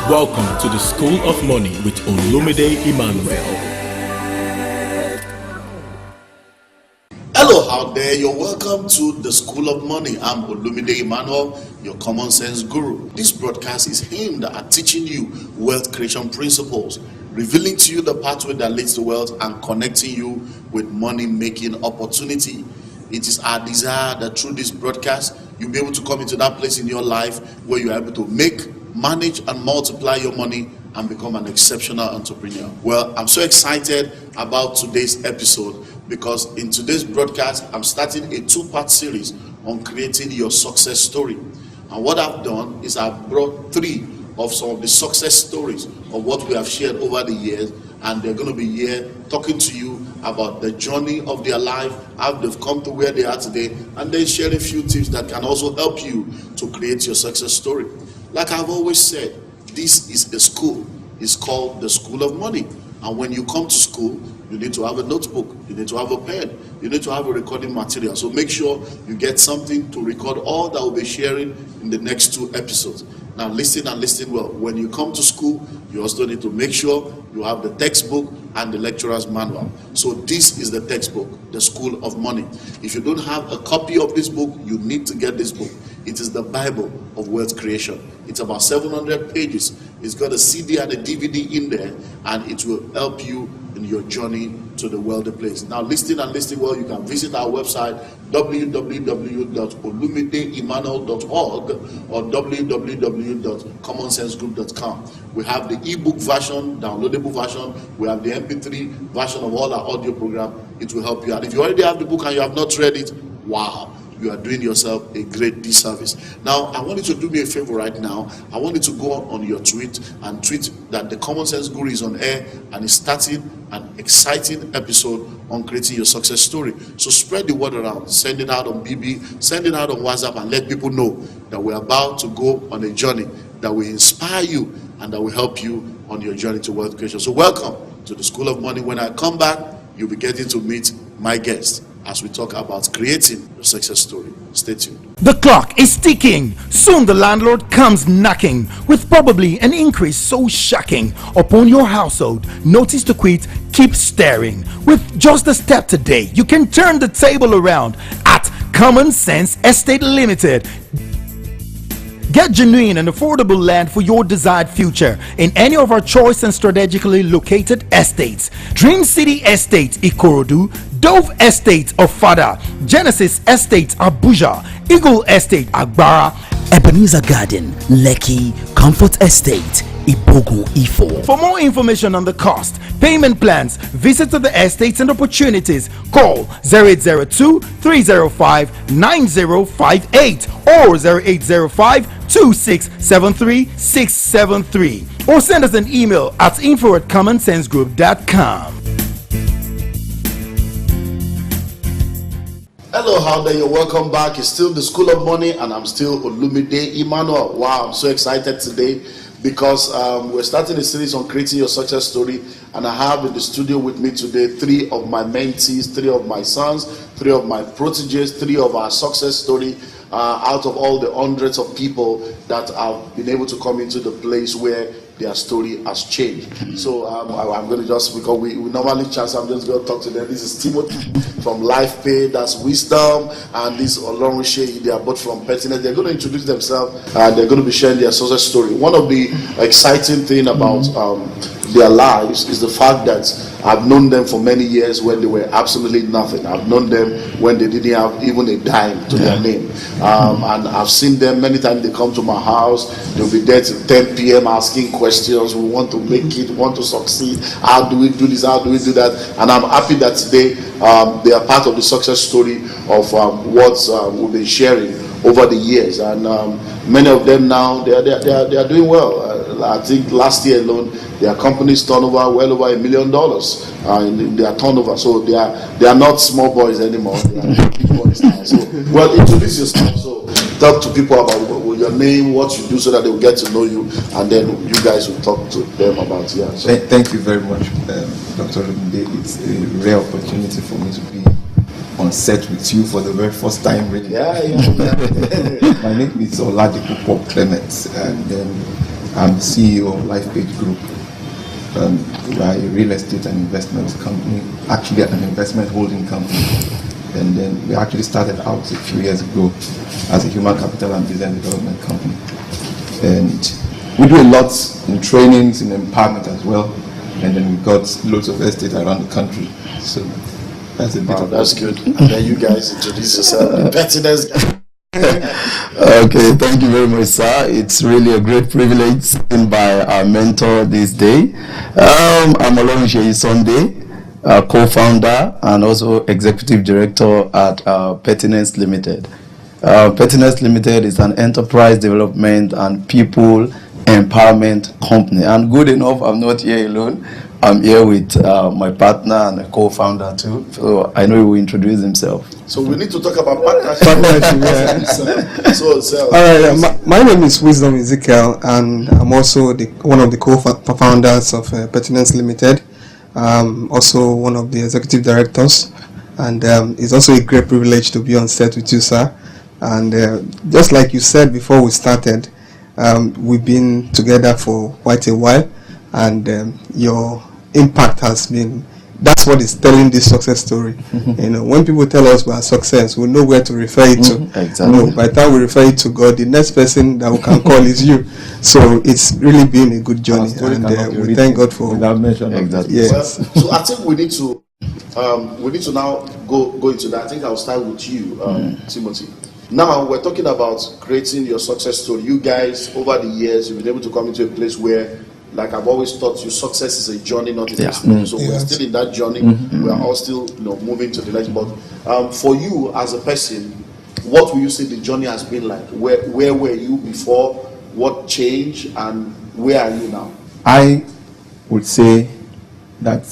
Welcome to the School of Money with Olumide Emmanuel. Hello out there, you're welcome to the School of Money. I'm Olumide Emmanuel, your common sense guru. This broadcast is aimed at teaching you wealth creation principles, revealing to you the pathway that leads to wealth and connecting you with money making opportunity. It is our desire that through this broadcast, you'll be able to come into that place in your life where you're able to make, manage and multiply your money and become an exceptional entrepreneur. Well, I'm so excited about today's episode because in today's broadcast, I'm starting a 2-part series on creating your success story. And what I've done is I've brought 3 of some of the success stories of what we have shared over the years, and they're going to be here talking to you about the journey of their life, how they've come to where they are today, and then share a few tips that can also help you to create your success story. Like I've always said, this is a school. It's called the School of Money. And when you come to school, you need to have a notebook, you need to have a pen, you need to have a recording material. So make sure you get something to record all that we'll be sharing in the next 2 episodes. Now listen and listen well. When you come to school, you also need to make sure you have the textbook and the lecturer's manual. So this is the textbook, the School of Money. If you don't have a copy of this book, you need to get this book. It is the Bible of wealth creation. It's about 700 pages. It's got a CD and a DVD in there, and it will help you in your journey to the wealthy place. Now listen and listen well. You can visit our website www.olumideemmanuel.org or www.commonsensegroup.com. We have the ebook version, downloadable version. We have the MP3 version of all our audio program. It will help you out. If you already have the book and you have not read it, wow, you are doing yourself a great disservice. Now, I want you to do me a favor right now. I want you to go on your tweet and tweet that the Common Sense Guru is on air and is starting an exciting episode on creating your success story. So spread the word around. Send it out on BB, send it out on WhatsApp, and let people know that we're about to go on a journey that will inspire you and that will help you on your journey to wealth creation. So welcome to the School of Money. When I come back, you'll be getting to meet my guest as we talk about creating your success story. Stay tuned. The clock is ticking. Soon the landlord comes knocking with probably an increase so shocking upon your household. Notice to quit, keep staring. With just a step today, you can turn the table around at Common Sense Estate Limited. Get genuine and affordable land for your desired future in any of our choice and strategically located estates. Dream City Estate Ikorodu, Dove Estate Ofada, Genesis Estate Abuja, Eagle Estate Agbara, Ebenezer Garden, Lekki, Comfort Estate, Ibogun Ifo. For more information on the cost, payment plans, visits to the estates and opportunities, call 0802-305-9058 or 0805-2673-673 or send us an email at info@commonsensegroup.com. Hello, how there? You're welcome back. It's still the School of Money, and I'm still Olumide Emmanuel. Wow, I'm so excited today because we're starting a series on creating your success story, and I have in the studio with me today 3 of my mentees, 3 of my sons, 3 of my proteges, 3 of our success story out of all the hundreds of people that have been able to come into the place where their story has changed. So I'm going to just, because we normally chat, so I'm just going to talk to them. This is Timothy from Life Pay, that's Wisdom, and this Olorunse, they are both from Pertinence. They're going to introduce themselves and they're going to be sharing their success story. One of the exciting thing about their lives is the fact that I've known them for many years when they were absolutely nothing. I've known them when they didn't have even a dime to their name. And I've seen them many times. They come to my house, they'll be there till 10 p.m. asking questions. We want to make it, we want to succeed. How do we do this? How do we do that? And I'm happy that today they are part of the success story of what we've been sharing over the years. And many of them now, they are doing well. I think last year alone, their company's turnover well over $1 million in their turnover. So they are not small boys anymore. They are big boys now. So, well, introduce yourself. So talk to people about your name, what you do, so that they will get to know you, and then you guys will talk to them about you. So. Thank you very much, Dr. Olumide. It's a rare opportunity for me to be on set with you for the very first time. Really. Yeah. My name is Oladipo Clement, and then I'm the CEO of LifePage Group. We are a real estate and investment company, actually an investment holding company. And then we actually started out a few years ago as a human capital and business development company. And we do a lot in trainings, in empowerment as well. And then we got loads of estate around the country. So that's a bit of that's good. And then you guys introduce yourself. The pettiness guy. Okay, thank you very much, sir. It's really a great privilege seen by our mentor this day. I'm Olorunseyi Sunday, co-founder and also executive director at Pertinence Limited. Pertinence Limited is an enterprise development and people empowerment company. And good enough, I'm not here alone. I'm here with my partner and a co-founder too. So I know he will introduce himself. So we need to talk about partnership. So all right, my name is Wisdom Ezekiel, and I'm also one of the co-founders of Pertinence Limited. Also one of the executive directors, and it's also a great privilege to be on set with you, sir. And just like you said before we started, we've been together for quite a while, and your impact has been, that's what is telling this success story. You know, when people tell us we are success, we know where to refer it to. Exactly. You know, by the time we refer it to God, the next person that we can call is you. So it's really been a good journey, and we thank God for without mentioning. Exactly. Yes. Well, so I think we need to now go into that. I think I'll start with you, Timothy. Now we're talking about creating your success story. You guys, over the years, you've been able to come into a place where, like I've always taught you, success is a journey, not a destination. So we're still in that journey. We are all still, moving to the next. But for you as a person, what will you say the journey has been like? Where were you before? What changed, and where are you now? I would say that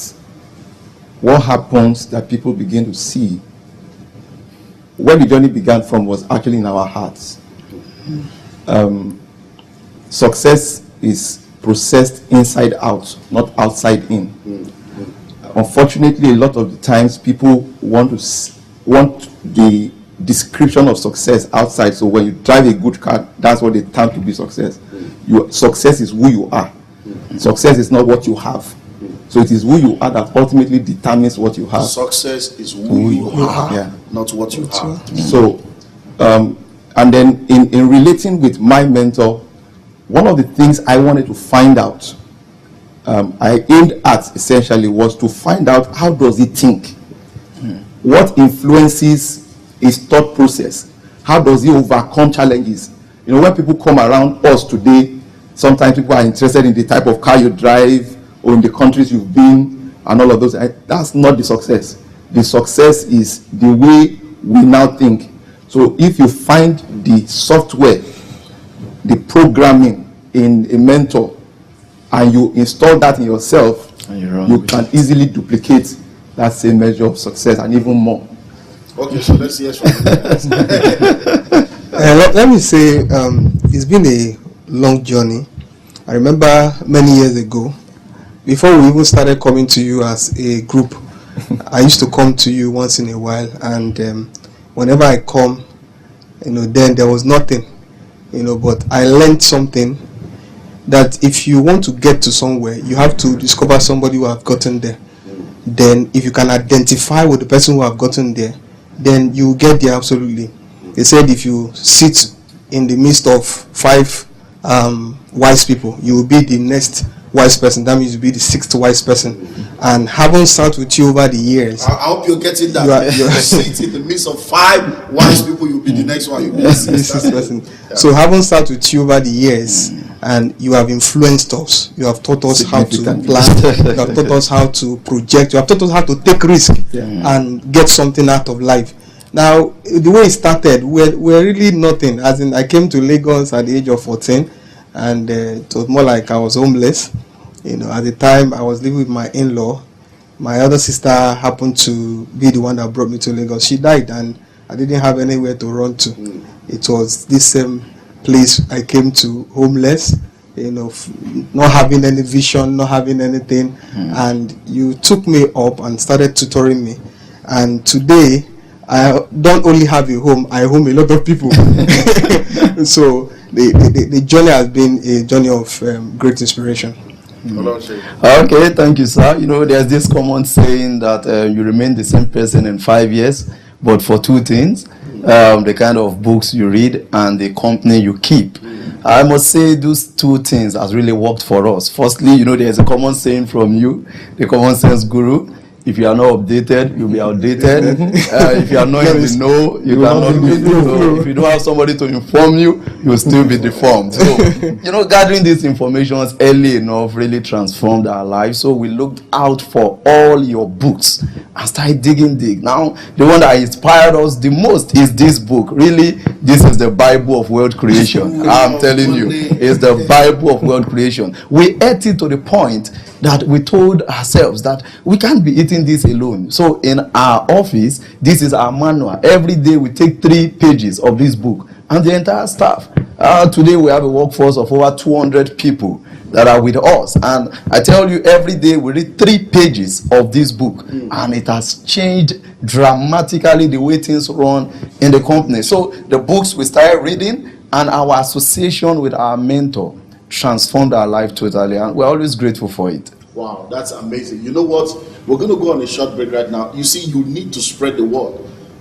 what happens that people begin to see, where the journey began from was actually in our hearts. Success is processed inside out, not outside in. Unfortunately, a lot of the times people want the description of success outside. So when you drive a good car, that's what they term to be success. Your success is who you are. Success is not what you have. So it is who you are that ultimately determines what you have. Success is who you are, not what you have. So, and then in relating with my mentor, one of the things I wanted to find out, I aimed at essentially, was to find out how does he think? What influences his thought process? How does he overcome challenges? You know, when people come around us today, sometimes people are interested in the type of car you drive or in the countries you've been and all of those. That's not the success. The success is the way we now think. So if you find the software, the programming in a mentor, and you install that in yourself, you can easily duplicate that same measure of success and even more. Okay, so let's hear from you guys. let me say, it's been a long journey. I remember many years ago, before we even started coming to you as a group, I used to come to you once in a while, and whenever I come, then there was nothing, but I learned something, that if you want to get to somewhere, you have to discover somebody who have gotten there. Then if you can identify with the person who have gotten there, then you get there absolutely. They said if you sit in the midst of 5 wise people, you will be the next wise person. That means you'll be the 6th wise person. And having sat with you over the years, I hope you're getting that. You sit in the midst of 5 wise people, you'll be the next one. You'll be the 6th person. Yeah. So having sat with you over the years, and you have influenced us, you have taught us how to plan, you have taught us how to project, you have taught us how to take risk and get something out of life. Now, the way it started, we're really nothing. As in, I came to Lagos at the age of 14, and it was more like I was homeless. At the time, I was living with my in-law. My other sister happened to be the one that brought me to Lagos. She died, and I didn't have anywhere to run to. It was this same place I came to, homeless, not having any vision, not having anything, and you took me up and started tutoring me. And today, I don't only have a home, I home a lot of people. So the journey has been a journey of great inspiration. Okay, thank you, sir. You know, there's this common saying that you remain the same person in 5 years, but for two things, the kind of books you read and the company you keep. I must say those two things has really worked for us. Firstly, you know, there's a common saying from you, the common sense guru. If you are not updated, you'll be outdated. If you are not in the know, you cannot be in the know. If you don't have somebody to inform you, you'll still be deformed. So, you know, gathering these informations early enough really transformed our lives. So we looked out for all your books and started digging. Now, the one that inspired us the most is this book. Really, this is the Bible of world creation. I'm telling you, it's the Bible of world creation. We ate it to the point that we told ourselves that we can't be eating this alone. So in our office, this is our manual. Every day we take 3 pages of this book and the entire staff. Today we have a workforce of over 200 people that are with us, and I tell you, every day we read 3 pages of this book, and it has changed dramatically the way things run in the company. So the books we started reading and our association with our mentor transformed our life totally, and we're always grateful for it. Wow, that's amazing. You know what? We're going to go on a short break right now. You see, you need to spread the word.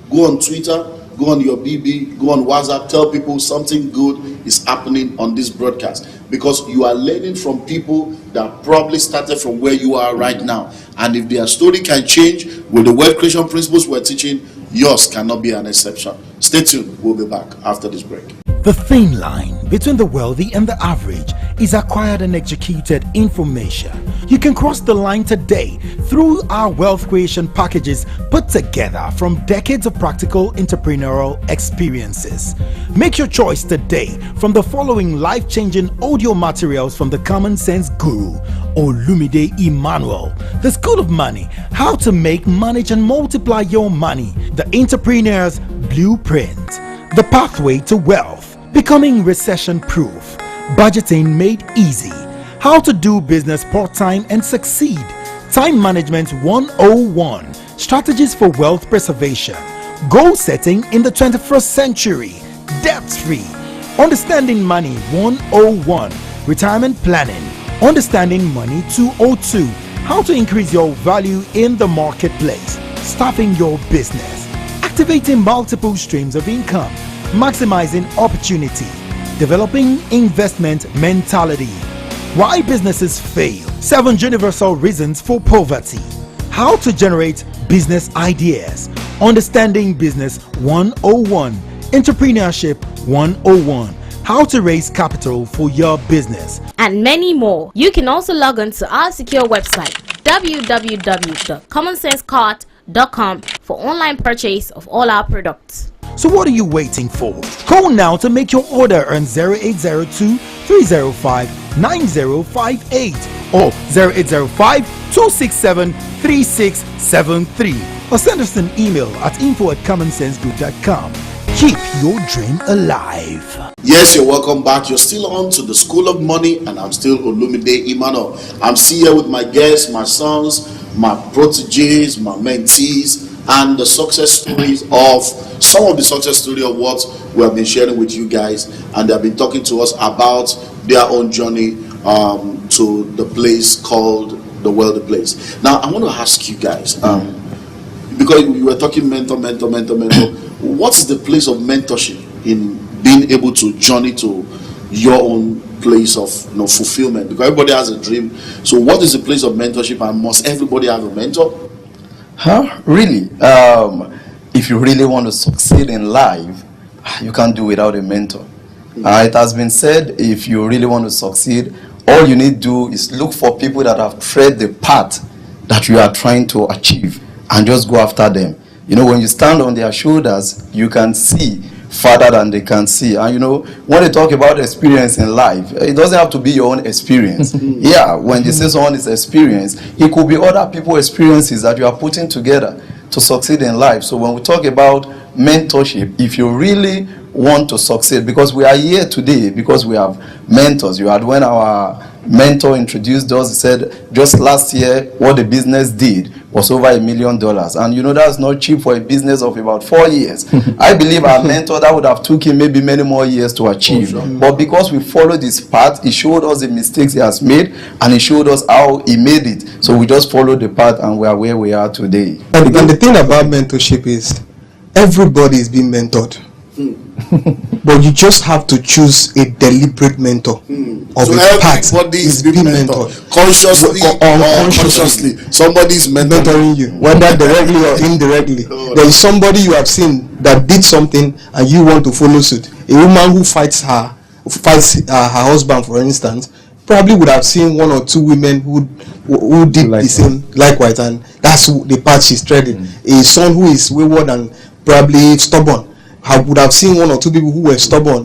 Go on Twitter, go on your BB, go on WhatsApp, tell people something good is happening on this broadcast, because you are learning from people that probably started from where you are right now. And if their story can change with the wealth creation principles we're teaching, yours cannot be an exception. Stay tuned. We'll be back after this break. The thin line between the wealthy and the average is acquired and executed information. You can cross the line today through our wealth creation packages put together from decades of practical entrepreneurial experiences. Make your choice today from the following life-changing audio materials from the Common Sense Guru, Olumide Emmanuel, The School of Money, How to Make, Manage and Multiply Your Money, The Entrepreneur's Blueprint, The Pathway to Wealth, Becoming Recession Proof, Budgeting Made Easy, How to Do Business Part-Time and Succeed, Time Management 101, Strategies for Wealth Preservation, Goal Setting in the 21st Century, Debt-Free, Understanding Money 101, Retirement Planning, Understanding Money 202, How to Increase Your Value in the Marketplace, Staffing Your Business, Activating Multiple Streams of Income, Maximizing Opportunity, Developing Investment Mentality, Why Businesses Fail, 7 Universal Reasons for Poverty, How to Generate Business Ideas, Understanding Business 101, Entrepreneurship 101, How to Raise Capital for Your Business, and many more. You can also log on to our secure website www.commonsensecart.com for online purchase of all our products. So what are you waiting for? Call now to make your order on 0802 305 9058 or 0805 267 3673, or send us an email at info@commonsensegroup.com. Keep your dream alive. Yes, you're welcome back. You're still on to the School of Money, and I'm still Olumide Emmanuel. I'm still here with my guests, my sons, my proteges, my mentees, and the success stories of some of the success story of what we have been sharing with you guys, and they've been talking to us about their own journey to the place called the wealthy place. Now, I want to ask you guys, because you were talking mentor. What is the place of mentorship in being able to journey to your own place of fulfillment? Because everybody has a dream. So, what is the place of mentorship, and must everybody have a mentor? Really? If you really want to succeed in life, you can't do without a mentor. It has been said, if you really want to succeed, all you need to do is look for people that have tread the path that you are trying to achieve and just go after them. You know, when you stand on their shoulders, you can see farther than they can see. And you know, when they talk about experience in life, it doesn't have to be your own experience. Yeah, when you say someone is experienced, it could be other people's experiences that you are putting together to succeed in life. So when we talk about mentorship, if you really want to succeed, because we are here today because we have mentors. You had when our mentor introduced us. He said just last year what the business did was over $1 million, and that's not cheap for a business of about 4 years. I believe our mentor, that would have took him maybe many more years to achieve, but because we followed his path, he showed us the mistakes he has made, and he showed us how he made it. So we just followed the path, and we are where we are today. And the thing about mentorship is everybody is being mentored. But you just have to choose a deliberate mentor. So everybody is being mentored, consciously or unconsciously. Somebody is mentoring you, whether directly or indirectly. There is somebody you have seen that did something and you want to follow suit. A woman who fights her husband, for instance, probably would have seen one or two women who did the same likewise, and that's the path she's treading. A son who is wayward and probably stubborn would have seen one or two people who were stubborn,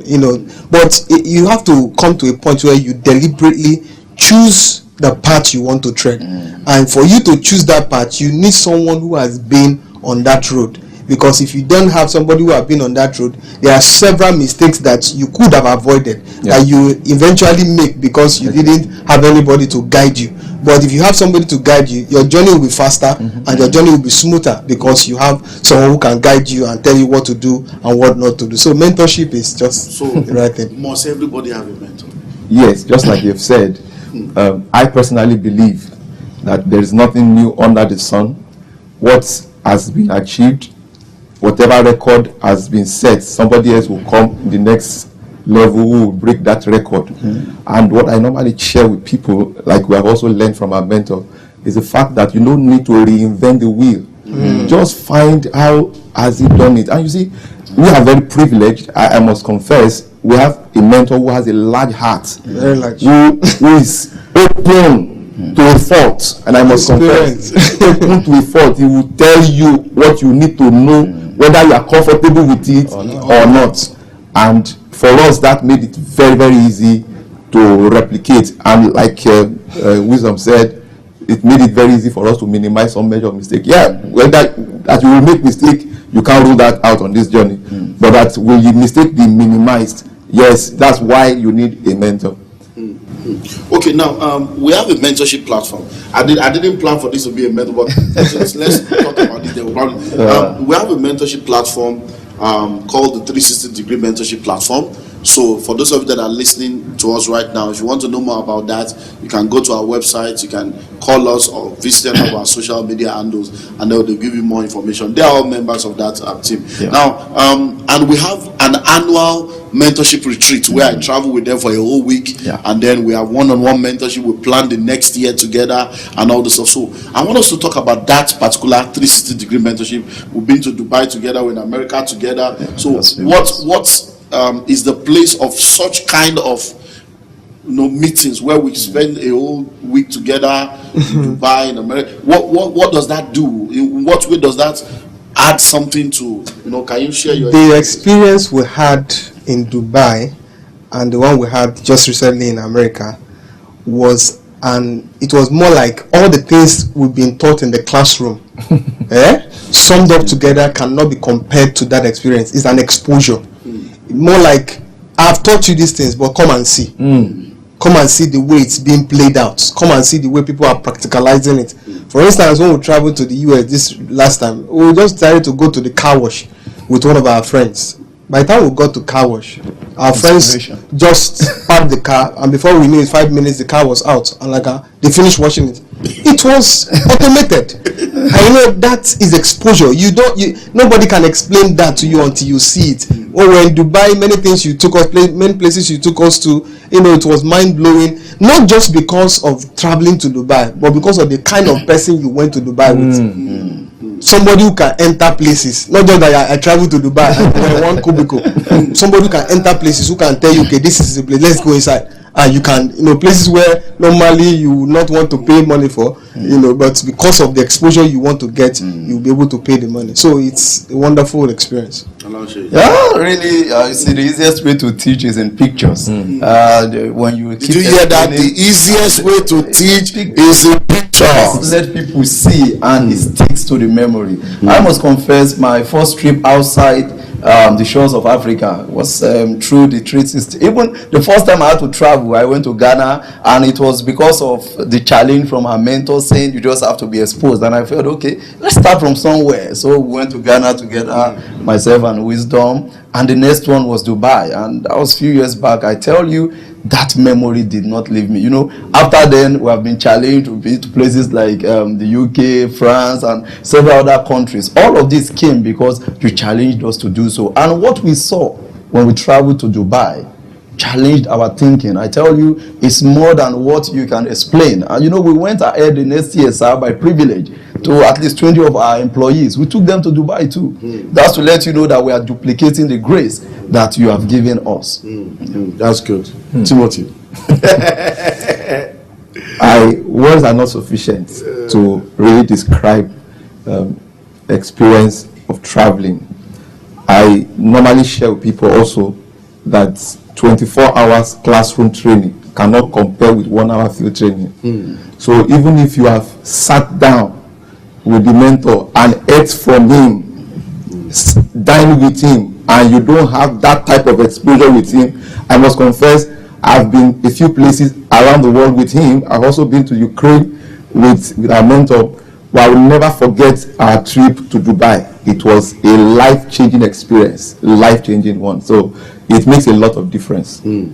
but you have to come to a point where you deliberately choose the path you want to tread. And for you to choose that path, you need someone who has been on that road. Because if you don't have somebody who has been on that road, there are several mistakes that you could have avoided, that you eventually make because you didn't have anybody to guide you. But if you have somebody to guide you, your journey will be faster and your journey will be smoother because you have someone who can guide you and tell you what to do and what not to do. So mentorship is just the right thing. Must everybody have a mentor? Yes, just like you've said. I personally believe that there is nothing new under the sun. What has been achieved, whatever record has been set, somebody else will come in the next level who will break that record. And what I normally share with people, like we have also learned from our mentor, is the fact that you don't need to reinvent the wheel. Just find how has he done it. And you see, we are very privileged. I must confess, we have a mentor who has a large heart, very large, who is open to a fault. And I must confess, open to a fault. He will tell you what you need to know, whether you are comfortable with it or not. And for us, that made it very, very easy to replicate. And like Wisdom said, it made it very easy for us to minimize some major mistake. Whether that you will make mistake, you can't rule that out on this journey. But that will your mistake be minimized? Yes, that's why you need a mentor. Okay, now we have a mentorship platform. I didn't plan for this to be a mentor, but let's talk about it. We have a mentorship platform called the 360-degree mentorship platform. So for those of you that are listening to us right now, if you want to know more about that, you can go to our website, you can call us or visit any of our social media handles, and they'll give you more information. They are all members of that team. Now, and we have an annual mentorship retreat where I travel with them for a whole week, and then we have one-on-one mentorship. We plan the next year together and all this stuff. So I want us to talk about that particular 360-degree mentorship. We've been to Dubai together, we're in America together. So what is the place of such kind of meetings where we spend a whole week together in Dubai, in America? What does that do? In what way does that add something to, can you share your the experience we had in Dubai and the one we had just recently in America it was more like all the things we've been taught in the classroom summed up together cannot be compared to that experience. It's an exposure. More like, I've taught you these things, but come and see. Come and see the way it's being played out. Come and see the way people are practicalizing it. For instance, when we traveled to the US this last time, we just decided to go to the car wash with one of our friends. By the time we got to car wash, our friends just parked the car, and before we knew it, 5 minutes, the car was out, and they finished washing it. It was automated. And that is exposure. Nobody can explain that to you until you see it. When we're in Dubai, many places you took us to, it was mind-blowing, not just because of traveling to Dubai, but because of the kind of person you went to Dubai with. Somebody who can enter places, not just that I traveled to Dubai and one cubicle. Somebody who can enter places, who can tell you, okay, this is the place, let's go inside. And you can, places where normally you would not want to pay money for, but because of the exposure you want to get, you'll be able to pay the money. So it's a wonderful experience. Yeah, really, you see, the easiest way to teach is in pictures. When you did you hear that? The easiest way to teach is in pictures. Let people see, and it sticks to the memory. I must confess, my first trip outside the shores of Africa. It was through the trade system. Even the first time I had to travel, I went to Ghana, and it was because of the challenge from our mentor saying you just have to be exposed. And I felt, okay, let's start from somewhere. So we went to Ghana together, myself and Wisdom, and the next one was Dubai. And that was a few years back. I tell you, that memory did not leave me. You know, after then, we have been challenged to be to places like the UK, France, and several other countries. All of this came because you challenged us to do so. And what we saw when we traveled to Dubai challenged our thinking. I tell you, it's more than what you can explain. And you know, we went ahead the next year, sir, by privilege, to at least 20 of our employees. We took them to Dubai too. That's to let you know that we are duplicating the grace that you have given us. That's good. Timothy. Words are not sufficient to really describe experience of traveling. I normally share with people also that 24 hours classroom training cannot compare with 1 hour field training. So even if you have sat down with the mentor and ate from him, dined with him, and you don't have that type of exposure with him, I must confess, I've been a few places around the world with him. I've also been to Ukraine with our mentor. But I will never forget our trip to Dubai. It was a life-changing experience, life-changing one. So it makes a lot of difference. We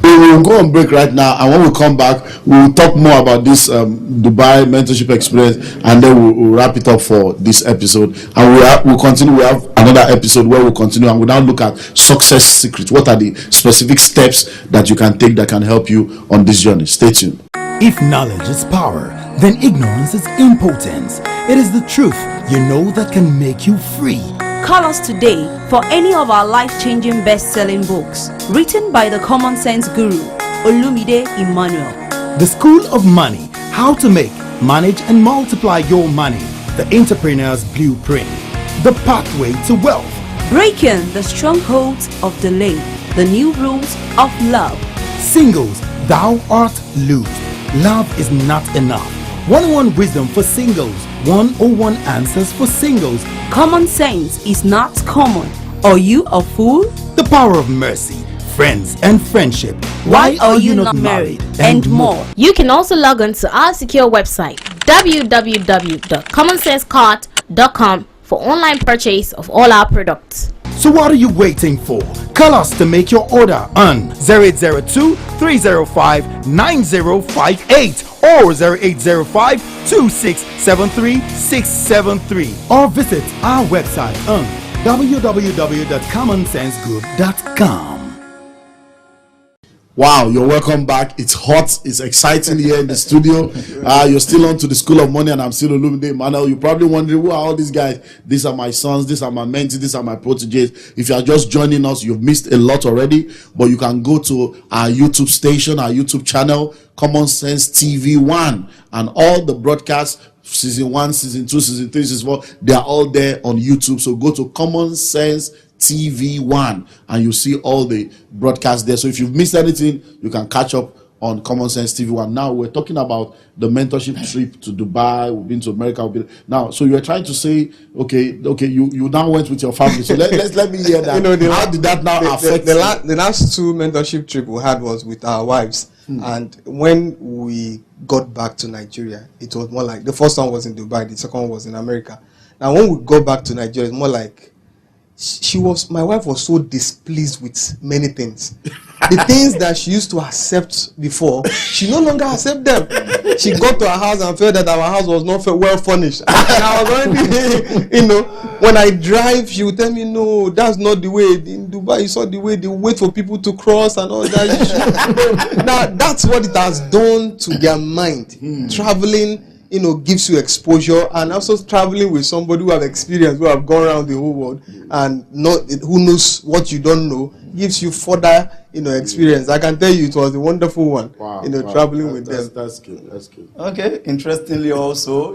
will go on break right now, and when we come back, we will talk more about this Dubai mentorship experience, and then we'll wrap it up for this episode. And we'll continue. We have another episode where we'll continue, and we'll now look at success secrets. What are the specific steps that you can take that can help you on this journey? Stay tuned. If knowledge is power, then ignorance is impotence. It is the truth you know that can make you free. Call us today for any of our life-changing best-selling books written by the common sense guru, Olumide Emmanuel. The School of Money: How to Make, Manage and Multiply Your Money. The Entrepreneur's Blueprint. The Pathway to Wealth. Breaking the Strongholds of Delay, the New Rules of Love. Singles, Thou Art Loosed. Love is not enough. 101 Wisdom for Singles. 101 Answers for Singles. Common sense is not common. Are you a fool? The Power of Mercy. Friends and Friendship. Why are you not married? And more. You can also log on to our secure website www.commonsensecart.com for online purchase of all our products. So what are you waiting for? Call us to make your order on 0802-305-9058 or 0805-2673-673, or visit our website on www.commonsensegroup.com. Wow, you're welcome back. It's hot, it's exciting here in the studio. You're still on to the School of Money, and I'm still Olumide Emmanuel. You're probably wondering, who are all these guys? These are my sons, these are my mentees, these are my proteges. If you are just joining us, you've missed a lot already, but you can go to our YouTube station, our YouTube channel, Common Sense TV 1, and all the broadcasts, season 1, season 2, season 3, season 4, they are all there on YouTube. So go to Common Sense TV 1 and you see all the broadcasts there. So if you've missed anything, you can catch up on Common Sense TV 1. Now we're talking about the mentorship trip to Dubai. We've been to America. Now, so you're trying to say, okay, you now went with your family. So let me hear that. How did that now affect the last two mentorship trip we had was with our wives. And when we got back to Nigeria, it was more like, the first one was in Dubai, the second one was in America. Now when we got back to Nigeria, it's more like my wife was so displeased with many things. The things that she used to accept before, she no longer accept them. She got to our house and felt that our house was not well furnished. And I was already, when I drive, she would tell me, no, that's not the way. In Dubai, you saw the way they wait for people to cross and all that. Now, that's what it has done to their mind. Traveling, gives you exposure, and also traveling with somebody who have experience, who have gone around the whole world, and who knows what you don't know, gives you further, experience. I can tell you it was a wonderful one. Wow, traveling with them. That's good. That's good. Okay, interestingly also,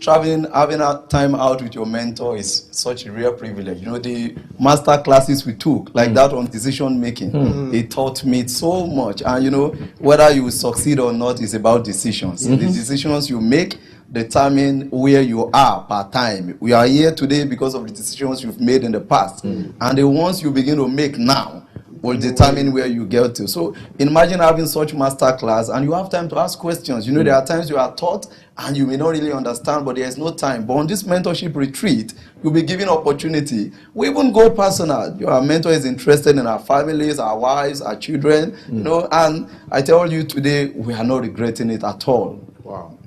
traveling, having a time out with your mentor is such a rare privilege. The master classes we took, like that on decision making, it taught me so much. And whether you succeed or not is about decisions. The decisions you make determine where you are per time. We are here today because of the decisions you've made in the past. And the ones you begin to make now will determine where you get to. So imagine having such master class and you have time to ask questions. You know, there are times you are taught and you may not really understand, but there is no time. But on this mentorship retreat, you'll be given opportunity. We even go personal. Your mentor is interested in our families, our wives, our children, you know, and I tell you today, we are not regretting it at all. Wow.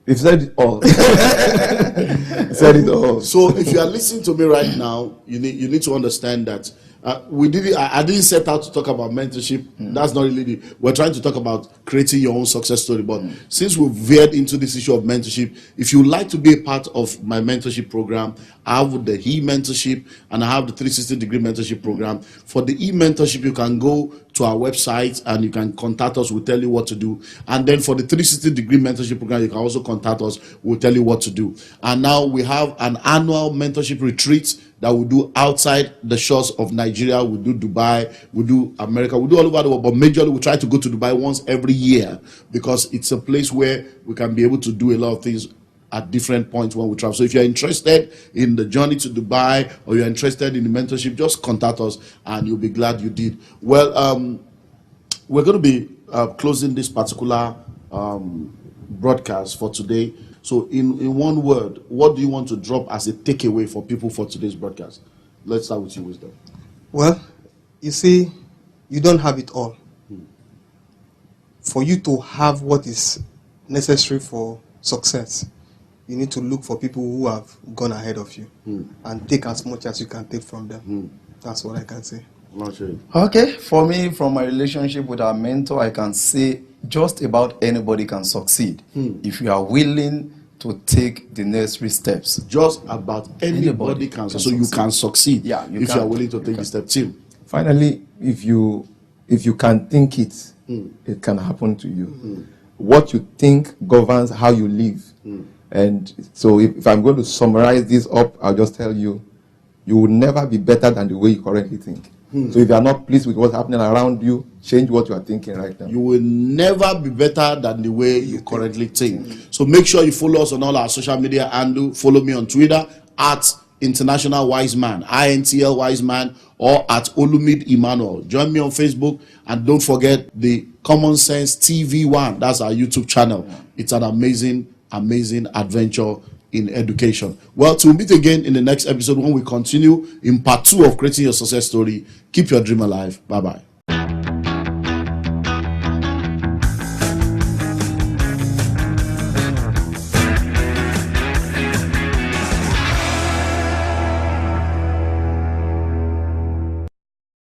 You've said it all. Said it all. So if you are listening to me right now, you need to understand that I didn't set out to talk about mentorship. That's not really we're trying to talk about creating your own success story. But since we've veered into this issue of mentorship, if you would like to be a part of my mentorship program, I have the e-mentorship and I have the 360-degree mentorship program. For the e-mentorship, you can go to our website and you can contact us. We'll tell you what to do. And then for the 360-degree mentorship program, you can also contact us. We'll tell you what to do. And now we have an annual mentorship retreat that we do outside the shores of Nigeria. We do Dubai, we do America, we do all over the world, but majorly we try to go to Dubai once every year because it's a place where we can be able to do a lot of things at different points when we travel. So if you're interested in the journey to Dubai or you're interested in the mentorship, just contact us and you'll be glad you did. Well, we're going to be closing this particular broadcast for today. So in one word, what do you want to drop as a takeaway for people for today's broadcast? Let's start with you, Wisdom. Well, you see, you don't have it all. For you to have what is necessary for success, you need to look for people who have gone ahead of you and take as much as you can take from them. That's what I can say. Okay, for me, from my relationship with our mentor, I can say just about anybody can succeed if you are willing to take the necessary steps. Just about anybody can succeed. So you can succeed you are willing to take the step. Tim. Finally, if you can think it, it can happen to you. What you think governs how you live. And so if I'm going to summarize this up, I'll just tell you, you will never be better than the way you currently think. So if you are not pleased with what's happening around you, change what you are thinking right now. You will never be better than the way you currently think. So make sure you follow us on all our social media and follow me on Twitter at International Wise Man, INTL Wise Man, or at Olumide Emmanuel. Join me on Facebook and don't forget the Common Sense TV1. That's our YouTube channel. It's an amazing adventure in education. Well, till we meet again in the next episode when we continue in part 2 of creating your success story. Keep your dream alive. Bye-bye.